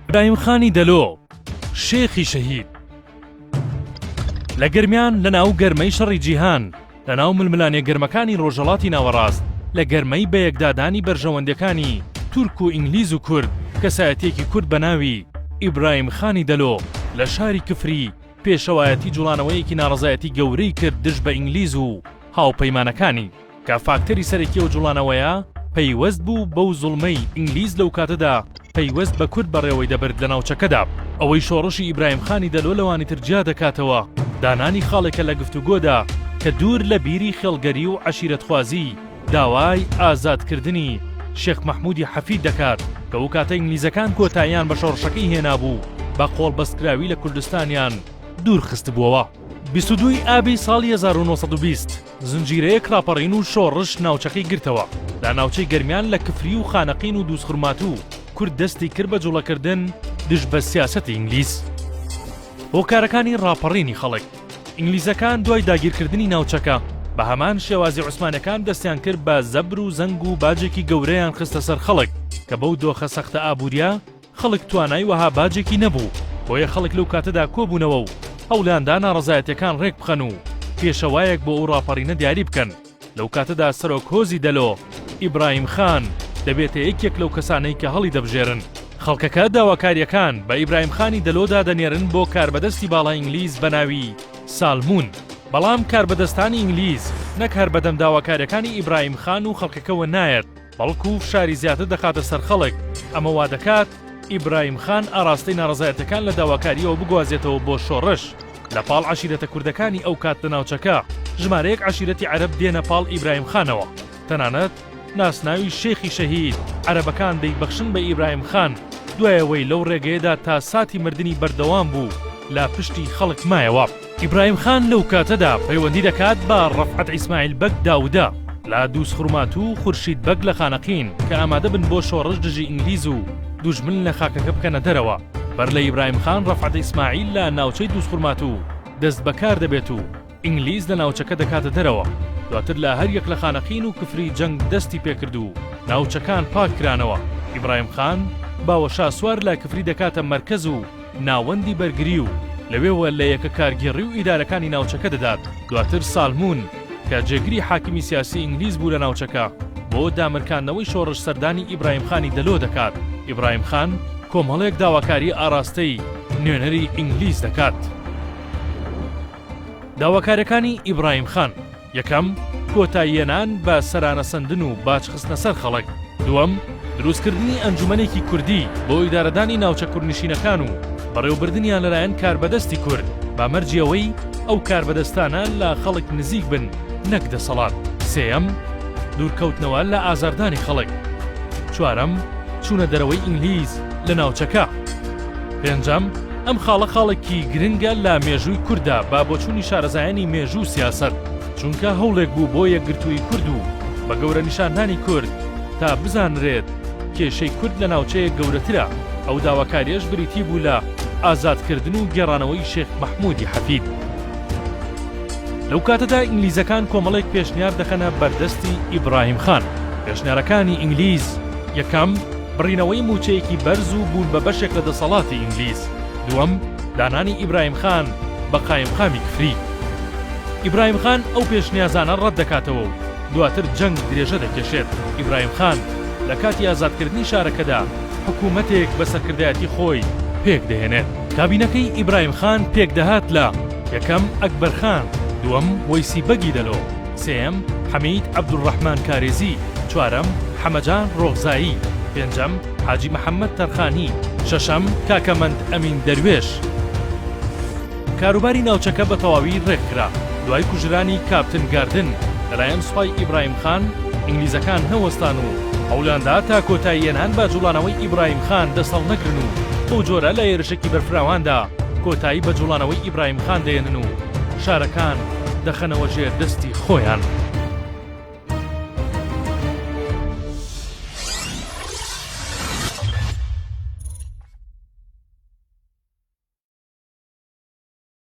ئیبراهیم خانی دەلۆ شێخی شەهید لە گەرمیان لەناو گەرمەی شەڕی جیهان لەناو ململانێ گەرمەکانی ڕۆژهەڵاتی ناوەڕاست لە گەرمەی بەیەکدادانی بەرژەوەندەکانی تورک و ئینگلیز و کورد کەسایەتێکی کورد بە ناوی ئیبراهیم خانی دەلۆ لە شاری کفری پێشەوایەتی جوڵانەوەیەکی ناڕەزایەتی گەورەی کرد دژ بە ئینگلیز و هاوپەیمانەکانی کە فاکتەری سەرەکی ئەو جوڵانەوەیە پەیوەست بوو بەو زوڵمەی ئینگلیز لەو کاتەدا پەیوەست بە کورد بەڕێوەی دەبرد لە ناوچەکەدا ئەوەی شۆڕشی ئیبراهیم خانی دەلۆ لەوانی ترجیا دەکاتەوە دانانی خاڵێکە لە گفتوگۆدا کە دوور لە بیری خێڵگەری و عەشیرەتخوازی داوای ئازادکردنی شێخ مەحموودی حەفید دەکات کە ئەو کاتە ئینگلیزەکان کۆتاییان بە شۆڕشەکەی هێنابوو بە قۆڵبەستکراوی لە کوردستانیان دوور خستبووەوە 22 ئابی ساڵی 1920 زنجیرەیەک راپەڕین و شۆڕش ناوچەکەی گرتەوە لە ناوچەی گەرمیان لە کفری و خانەقین و دووسخرمات و کورد دەستی کرد بە جوڵەکردن دژ بە سیاسەتی ئینگلیز هۆکارەکانی راپەڕینی خەڵک ئینگلیزەکان دوای داگیرکردنی ناوچەکە بە هەمان شێوازی عوسمانەکان دەستیان کرد بە زەبر و زەنگ و باجێکی گەورەیان خستە سەر خەڵک کە بەو دۆخە سەختە ئابووریە خەڵک توانای وەها باجێکی نەبوو بۆیە خەڵک لەو کاتەدا کۆبوونەوە و هەوڵیاندا ناڕەزایەتیەکان ڕێک بخەن و پێشەوایەک بۆ ئەو راپەڕینە دیاری بکەن لەو کاتەدا سەرۆک هۆزی دەلۆ ئیبراهیم خان دەبێتە یەکێک لەو کەسانەی کە هەڵی دەبژێرن خەڵکەکە داواکاریەکان بە ئیبراهیم خانی دەلۆدا دەنێرن بۆ کاربەدەستی باڵا ئینگلیز بە ناوی سالمون بەڵام کاربەدەستانی ئینگلیز نەک هەر بەدەم داواکاریەکانی ئیبراهیم خان و خەڵکەکەوە نایەت بەڵکو فشاری زیاتر دەخاتە سەر خەڵک ئەمە وا دەکات ئیبراهیم خان ئاراستەی ناڕەزایەتەکان لە داواکاریەوە بگوازێتەوە بۆ شۆڕش لە پاڵ عەشیرەتە کوردەکانی ئەو کات لە ناوچەکە ژمارەیەک عەشیرەتی عەرەب دێنە پاڵ ئیبراهیم خانەوە تەنانەت ناسناوی شێخی شەهید عەرەبەکان دەیبەخشن بە ئیبراهیم خان دوایەوەی لەو ڕێگەیەدا تا ساتی مردنی بەردەوام بوو لە پشتی خەڵک مایەوە ئیبراهیم خان لەو کاتەدا پەیوەندی دەکات بە ڕەفعەت ئیسماعیل بەگ داوودە لە دووسخرمات و خورشید بەگ لە خانەقین کە ئامادە بن بۆ شۆڕش دژی ئینگلیز و دوژمن لە خاکەکە بکەنە دەرەوە بەر لە ئیبراهیم خان ڕەفعەت ئیسماعیل لە ناوچەی دووسخرمات و دەست بەکار دەبێت و ئینگلیز لە ناوچەکە دەکاتە دەرەوە دواتر لە هەر یەک لە خانەقین و کفری جەنگ دەستی پێکرد و ناوچەکان پاکرانەوە ئیبراهیم خان باوەشا سوار لە کفری دەکاتە مەرکەز و ناوەندی بەرگری و لەوێوە لە یەکە کارگێڕی و ئیدارەکانی ناوچەکە دەدات دواتر سالمون کە جێگری حاکمی سیاسی ئینگلیز بوو لە ناوچەکە بۆ دامرکاندنەوەی شۆڕش سەردانی ئیبراهیم خانی دەلۆ دەکات ئیبراهیم خان کۆمەڵێک داواکاری ئاراستەی نوێنەری ئینگلیز دەکات داواکاریەکانی ئیبراهیم خان یەکەم کۆتاییێنان بە سەرانەسەندن و باجخستنە سەر خەڵک دووەم دروستکردنی ئەنجومەنێکی کوردی بۆ ئیدارەدانی ناوچە کوردنشینەکان و بەڕێوەبردنیان لەلایەن کاربەدەستی کورد بامەرجیەوەی ئەو کاربەدەستانە لە خەڵک نزیک بن نەک دەسەڵات سێەم دوورکەوتنەوە لە ئازاردانی خەڵک چوارەم چوونە دەرەوەی ئینگلیز لە ناوچەکە پێنجەم ئەم خاڵە خاڵێکی گرنگە لە مێژووی کووردا با بۆچوونی شارەزایانی مێژوو سیاسەت چونکە هەوڵێک بوو بۆ یەکگرتووی کورد و بە گەورە نیشاندانی کورد تا بزانرێت کێشەی کورد لە ناوچەیە گەورەترە ئەو داواکاریەش بریتی بوو لە ئازادکردن و گێڕانەوەی شێخ مەحموودی حەفید لەو کاتەدا ئینگلیزەکان کۆمەڵێک پێشنیار دەخەنە بەردەستی ئیبراهیم خان پێشنیارەکانی ئینگلیز یەکەم بڕینەوەی موچەیەکی بەرز و بوون بە بەشێک لە دەسەڵاتی ئینگلیز دووەم دانانی ئیبراهیم خان بە قایمقامی کفری ئیبراهیم خان ئەو پێشنیازانە ڕەت دەکاتەوە و دواتر جەنگ درێژە دەکێشێت ئیبراهیم خان لە کاتی ئازادکردنی شارەکەدا حکوومەتێک بە سەرکردایەتی خۆی پێک دەهێنێت کابینەکەی ئیبراهیم خان پێک دەهات لە یەکەم ئەکبەر خان دووەم وەیسی بەگی دەلۆ سێەم حەمید عەبدوڕەحمان کارێزی چوارەم حەمەجان ڕۆغزایی پێنجەم حاجی محەممەد تەرخانی شەشەم کاکەمەند ئەمین دەروێش کاروباری ناوچەکە بە تەواوی ڕێککرا دوای کوژرانی کاپتن گاردن لەلایەن سوپای ئیبراهیم خان ئینگلیزەکان هەوەستان و هەوڵیاندا تا کۆتاییێنان بە جوڵانەوەی ئیبراهیم خان دەسەڵ نەگرن و بەو جۆرە لە ێرشێکی بەرفراواندا کۆتایی بە جوڵانەوەی ئیبراهیم خان دێنن و شارەکان دەخەنەوە ژێر دەستی خۆیان